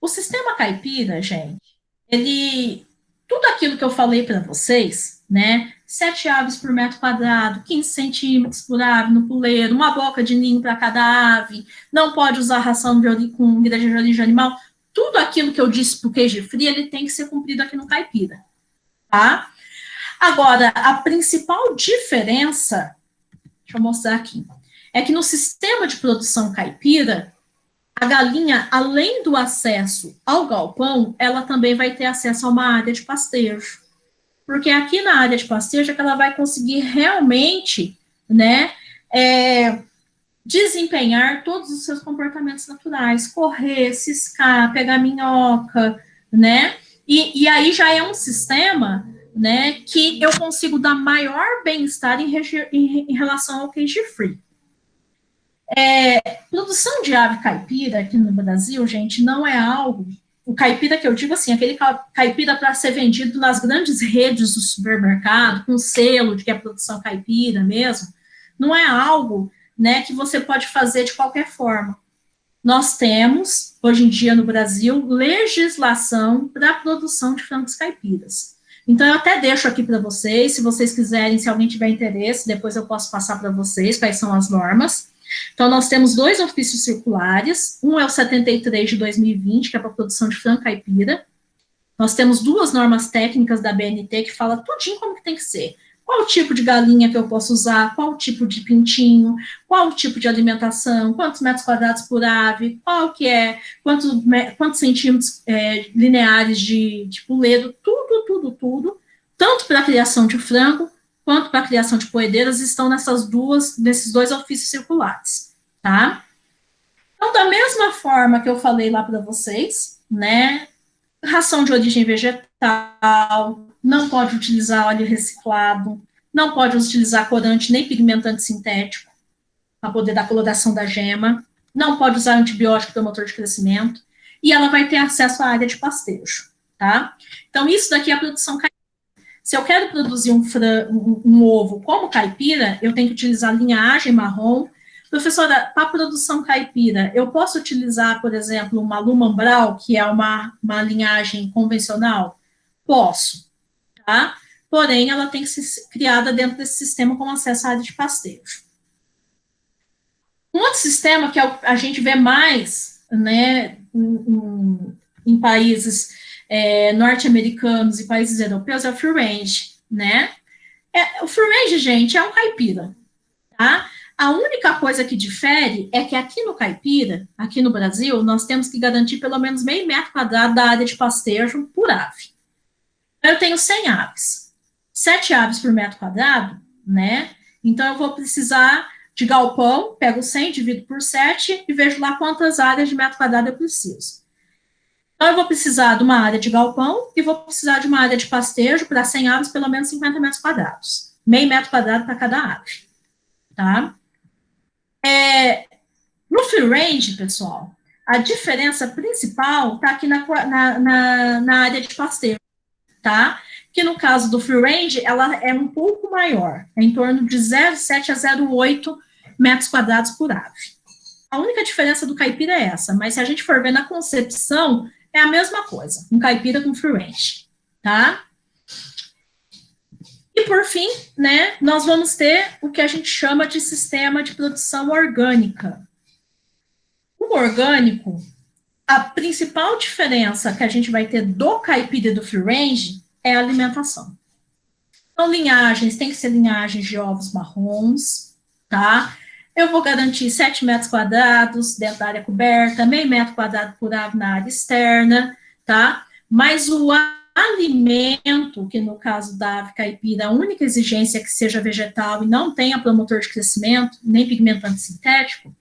Speaker 1: O sistema caipira, gente, tudo aquilo que eu falei para vocês, né? 7 aves por metro quadrado, 15 centímetros por ave no puleiro, uma boca de ninho para cada ave, não pode usar ração com ingrediente de origem animal. Tudo aquilo que eu disse para o cage-free, ele tem que ser cumprido aqui no caipira, tá? Agora, a principal diferença, deixa eu mostrar aqui, é que no sistema de produção caipira, a galinha, além do acesso ao galpão, ela também vai ter acesso a uma área de pastejo. Porque aqui na área de pastejo é que ela vai conseguir realmente, né, desempenhar todos os seus comportamentos naturais, correr, ciscar, pegar minhoca, né, e aí já é um sistema, né, que eu consigo dar maior bem-estar em relação ao cage-free. Produção de ave caipira aqui no Brasil, gente, não é algo... O caipira que eu digo assim, aquele caipira para ser vendido nas grandes redes do supermercado, com selo de que é produção caipira mesmo, não é algo, né, que você pode fazer de qualquer forma. Nós temos, hoje em dia no Brasil, legislação para a produção de frangos caipiras. Então, eu até deixo aqui para vocês, se vocês quiserem, se alguém tiver interesse, depois eu posso passar para vocês quais são as normas. Então, nós temos 2 ofícios circulares, um é o 73 de 2020, que é para a produção de frango caipira. Nós temos 2 normas técnicas da BNT que fala tudinho como que tem que ser. Qual o tipo de galinha que eu posso usar, qual o tipo de pintinho, qual o tipo de alimentação, quantos metros quadrados por ave, qual que é, quantos centímetros lineares de puleiro, tudo, tanto para a criação de frango, quanto para a criação de poedeiras, estão nesses 2 ofícios circulares, tá? Então, da mesma forma que eu falei lá para vocês, né, ração de origem vegetal, não pode utilizar óleo reciclado, não pode utilizar corante nem pigmentante sintético, para poder dar coloração da gema, não pode usar antibiótico promotor de crescimento, e ela vai ter acesso à área de pastejo, tá? Então, isso daqui é a produção caipira. Se eu quero produzir um ovo como caipira, eu tenho que utilizar linhagem marrom. Professora, para a produção caipira, eu posso utilizar, por exemplo, uma Luman Brau, que é uma linhagem convencional? Posso, tá? Porém, ela tem que ser criada dentro desse sistema com acesso à área de pastejo. Um outro sistema que a gente vê mais, né, em países norte-americanos e países europeus é o free range, né? O free range, gente, é um caipira, tá? A única coisa que difere é que aqui no caipira, aqui no Brasil, nós temos que garantir pelo menos meio metro quadrado da área de pastejo por ave. Eu tenho 100 aves. 7 aves por metro quadrado, né? Então, eu vou precisar de galpão, pego 100, divido por 7 e vejo lá quantas áreas de metro quadrado eu preciso. Então, eu vou precisar de uma área de galpão e vou precisar de uma área de pastejo para 100 aves, pelo menos 50 metros quadrados. Meio metro quadrado para cada ave, tá? No free range, pessoal, a diferença principal está aqui na área de pastejo, tá? Que no caso do free range, ela é um pouco maior, é em torno de 0,7 a 0,8 metros quadrados por ave. A única diferença do caipira é essa, mas se a gente for ver na concepção, é a mesma coisa, um caipira com free range, tá? E por fim, né, nós vamos ter o que a gente chama de sistema de produção orgânica. O orgânico, a principal diferença que a gente vai ter do caipira e do free range é a alimentação. Então, linhagens, tem que ser linhagens de ovos marrons, tá? Eu vou garantir 7 metros quadrados dentro da área coberta, meio metro quadrado por ave na área externa, tá? Mas o alimento, que no caso da ave caipira, a única exigência é que seja vegetal e não tenha promotor de crescimento, nem pigmentante sintético,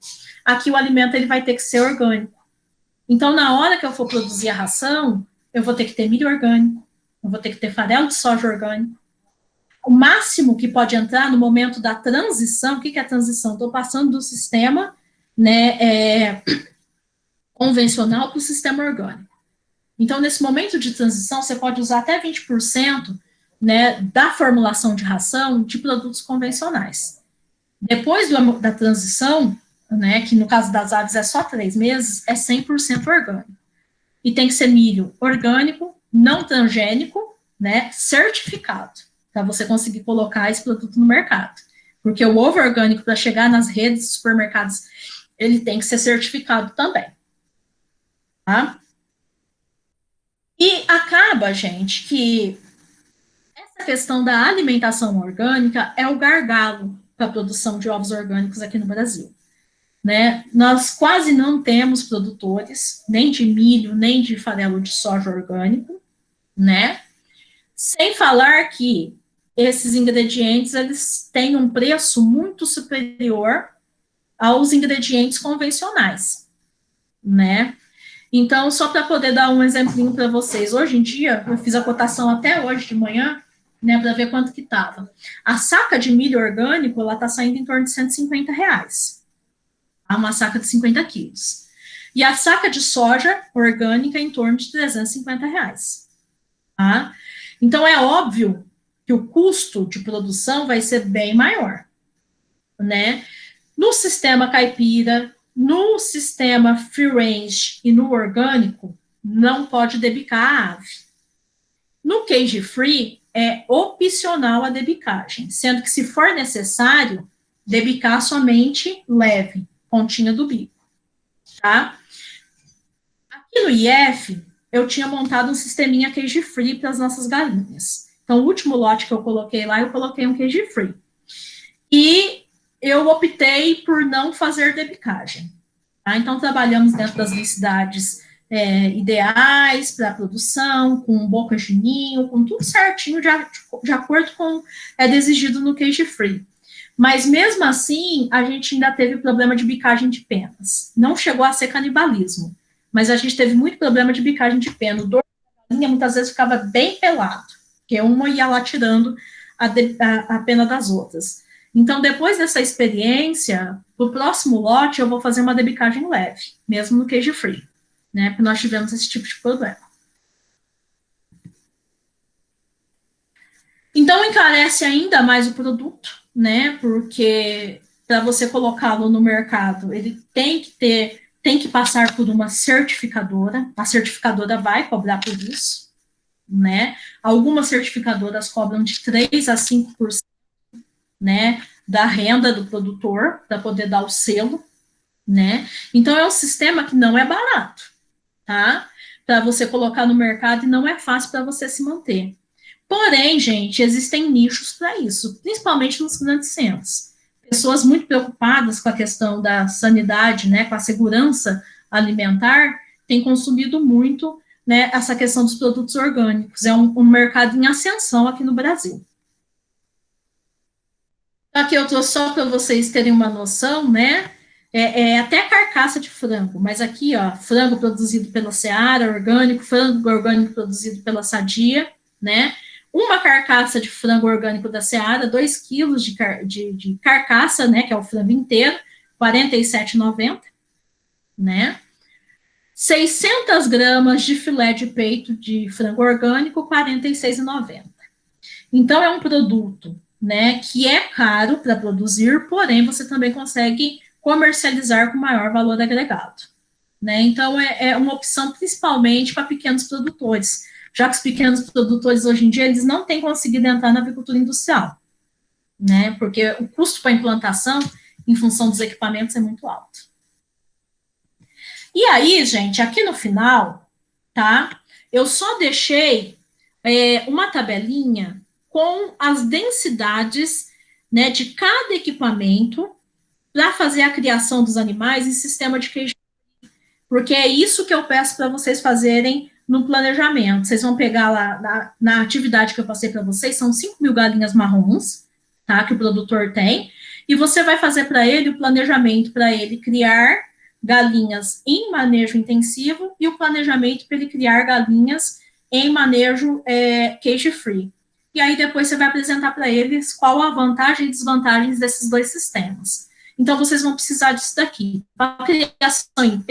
Speaker 1: aqui o alimento ele vai ter que ser orgânico. Então, na hora que eu for produzir a ração, eu vou ter que ter milho orgânico, eu vou ter que ter farelo de soja orgânico. O máximo que pode entrar no momento da transição, o que é a transição? Estou passando do sistema, né, convencional para o sistema orgânico. Então, nesse momento de transição, você pode usar até 20%, né, da formulação de ração de produtos convencionais. Depois da transição, né, que no caso das aves é só 3 meses, é 100% orgânico. E tem que ser milho orgânico, não transgênico, né, certificado, para você conseguir colocar esse produto no mercado. Porque o ovo orgânico, para chegar nas redes de supermercados, ele tem que ser certificado também. Tá? E acaba, gente, que essa questão da alimentação orgânica é o gargalo para a produção de ovos orgânicos aqui no Brasil. Né? Nós quase não temos produtores, nem de milho, nem de farelo de soja orgânico, né? Sem falar que esses ingredientes, eles têm um preço muito superior aos ingredientes convencionais, né? Então, só para poder dar um exemplinho para vocês, hoje em dia, eu fiz a cotação até hoje de manhã, né, para ver quanto que estava. A saca de milho orgânico, ela está saindo em torno de R$150. Uma saca de 50 quilos. E a saca de soja orgânica em torno de R$350. Tá? Então, é óbvio que o custo de produção vai ser bem maior. Né? No sistema caipira, no sistema free range e no orgânico, não pode debicar a ave. No cage free, é opcional a debicagem, sendo que, se for necessário, debicar somente leve, pontinha do bico, tá? Aqui no IF, eu tinha montado um sisteminha cage free para as nossas galinhas. Então, o último lote que eu coloquei lá, eu coloquei um cage free. E eu optei por não fazer debicagem. Tá? Então, trabalhamos dentro das densidades ideais para a produção, com boca de ninho, com tudo certinho, de acordo com o exigido no cage free. Mas, mesmo assim, a gente ainda teve problema de bicagem de penas. Não chegou a ser canibalismo, mas a gente teve muito problema de bicagem de pena. O dorso da galinha, muitas vezes, ficava bem pelado, porque uma ia lá tirando a pena das outras. Então, depois dessa experiência, para o próximo lote, eu vou fazer uma debicagem leve, mesmo no cage free, né, porque nós tivemos esse tipo de problema. Então, encarece ainda mais o produto, né, porque para você colocá-lo no mercado, ele tem que passar por uma certificadora, a certificadora vai cobrar por isso, né, algumas certificadoras cobram de 3 a 5%, né, da renda do produtor, para poder dar o selo, né, então é um sistema que não é barato, tá, para você colocar no mercado e não é fácil para você se manter. Porém, gente, existem nichos para isso, principalmente nos grandes centros. Pessoas muito preocupadas com a questão da sanidade, né, com a segurança alimentar, têm consumido muito, né, essa questão dos produtos orgânicos. É um mercado em ascensão aqui no Brasil. Aqui eu trouxe só para vocês terem uma noção, né? Até a carcaça de frango, mas aqui, ó, frango produzido pela Seara, orgânico, frango orgânico produzido pela Sadia, né? Uma carcaça de frango orgânico da Seara, 2 quilos de carcaça, né? Que é o frango inteiro, R$ 47,90, né? 600 gramas de filé de peito de frango orgânico, R$ 46,90. Então, é um produto, né, que é caro para produzir, porém, você também consegue comercializar com maior valor agregado. Né? Então, é uma opção principalmente para pequenos produtores, já que os pequenos produtores, hoje em dia, eles não têm conseguido entrar na agricultura industrial, né? Porque o custo para implantação, em função dos equipamentos, é muito alto. E aí, gente, aqui no final, tá? Eu só deixei uma tabelinha com as densidades, né, de cada equipamento para fazer a criação dos animais em sistema de queijo. Porque é isso que eu peço para vocês fazerem no planejamento. Vocês vão pegar lá na atividade que eu passei para vocês, são 5.000 galinhas marrons, tá, que o produtor tem, e você vai fazer para ele o planejamento para ele criar galinhas em manejo intensivo e o planejamento para ele criar galinhas em manejo cage-free. E aí depois você vai apresentar para eles qual a vantagem e desvantagens desses dois sistemas. Então, vocês vão precisar disso daqui. Para criação em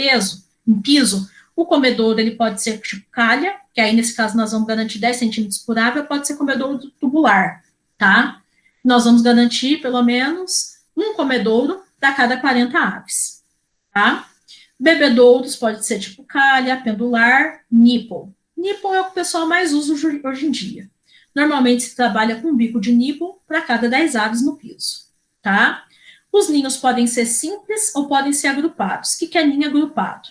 Speaker 1: piso, o comedouro ele pode ser tipo calha, que aí nesse caso nós vamos garantir 10 centímetros por ave, pode ser comedouro tubular, tá? Nós vamos garantir pelo menos um comedouro para cada 40 aves, tá? Bebedouros pode ser tipo calha, pendular, nipple. Nipple é o que o pessoal mais usa hoje em dia. Normalmente se trabalha com um bico de nipple para cada 10 aves no piso, tá? Os ninhos podem ser simples ou podem ser agrupados. O que é ninho agrupado?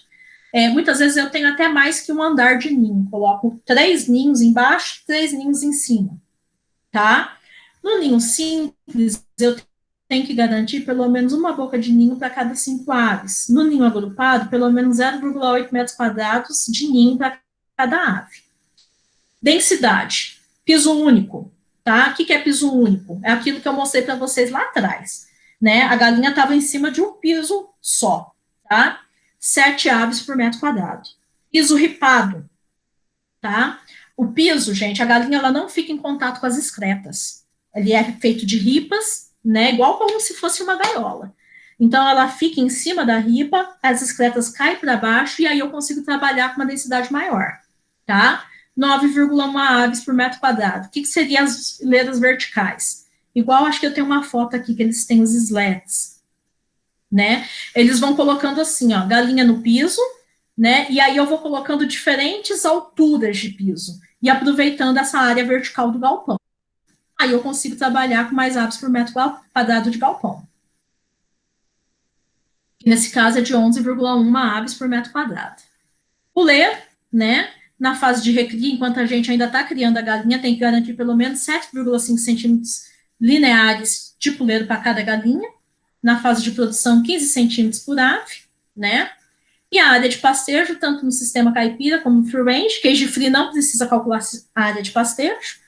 Speaker 1: Muitas vezes eu tenho até mais que um andar de ninho. Coloco 3 ninhos embaixo, 3 ninhos em cima, tá? No ninho simples, eu tenho que garantir pelo menos uma boca de ninho para cada 5 aves. No ninho agrupado, pelo menos 0,8 metros quadrados de ninho para cada ave. Densidade. Piso único, tá? O que é piso único? É aquilo que eu mostrei para vocês lá atrás, né? A galinha estava em cima de um piso só, tá? 7 aves por metro quadrado. Piso ripado, tá? O piso, gente, a galinha ela não fica em contato com as excretas. Ele é feito de ripas, né? Igual como se fosse uma gaiola. Então, ela fica em cima da ripa, as excretas caem para baixo e aí eu consigo trabalhar com uma densidade maior, tá? 9,1 aves por metro quadrado. O que seriam as fileiras verticais? Igual, acho que eu tenho uma foto aqui que eles têm os slats, né? Eles vão colocando assim, ó, galinha no piso, né? E aí eu vou colocando diferentes alturas de piso e aproveitando essa área vertical do galpão. Aí eu consigo trabalhar com mais aves por metro quadrado de galpão. Nesse caso é de 11,1 aves por metro quadrado. Puleiro, né? Na fase de recria, enquanto a gente ainda está criando a galinha, tem que garantir pelo menos 7,5 centímetros lineares de puleiro para cada galinha. Na fase de produção, 15 centímetros por ave, né? E a área de pastejo, tanto no sistema caipira como no free range, cage free não precisa calcular a área de pastejo.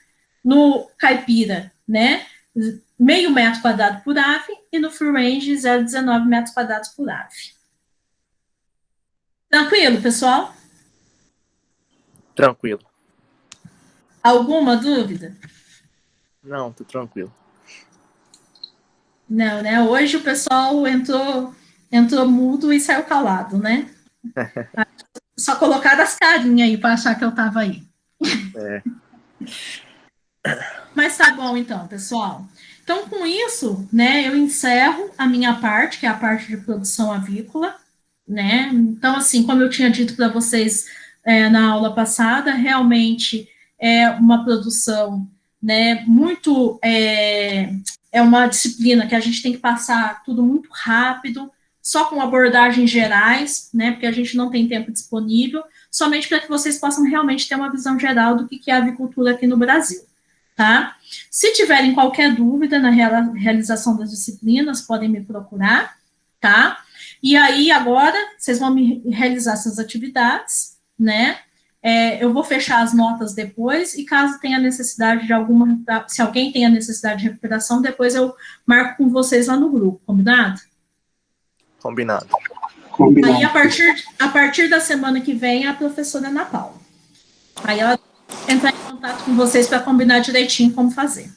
Speaker 1: No caipira, né, 0,5 metro quadrado por ave, e no free range, 0,19 metros quadrados por ave. Tranquilo, pessoal?
Speaker 3: Tranquilo.
Speaker 1: Alguma dúvida?
Speaker 3: Não, tô tranquilo.
Speaker 1: Não, né? Hoje o pessoal entrou mudo e saiu calado, né? Só colocaram as carinhas aí para achar que eu estava aí. Mas tá bom, então, pessoal. Então, com isso, né, eu encerro a minha parte, que é a parte de produção avícola, né? Então, assim, como eu tinha dito para vocês na aula passada, realmente é uma produção, né, muito... é uma disciplina que a gente tem que passar tudo muito rápido, só com abordagens gerais, né, porque a gente não tem tempo disponível, somente para que vocês possam realmente ter uma visão geral do que é a avicultura aqui no Brasil, tá? Se tiverem qualquer dúvida na realização das disciplinas, podem me procurar, tá? E aí, agora, vocês vão me realizar essas atividades, né? Eu vou fechar as notas depois, e caso tenha necessidade de alguma, se alguém tenha necessidade de recuperação, depois eu marco com vocês lá no grupo, combinado?
Speaker 3: Combinado.
Speaker 1: Aí, a partir da semana que vem, a professora Ana Paula. Aí ela entrar em contato com vocês para combinar direitinho como fazer.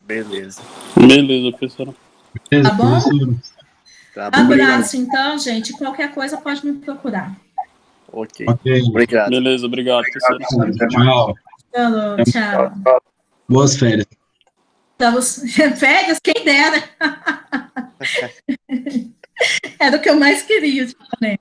Speaker 3: Beleza.
Speaker 2: Beleza, professora.
Speaker 1: Tá bom?
Speaker 3: Tá bom.
Speaker 1: Abraço, então, gente. Qualquer coisa pode me procurar.
Speaker 3: Ok.
Speaker 4: Ok.
Speaker 3: Obrigado.
Speaker 2: Beleza, obrigado, professora.
Speaker 4: Tchau.
Speaker 1: Falou, tchau.
Speaker 4: Boas férias.
Speaker 1: Férias, quem dera. Era o que eu mais queria, ultimamente.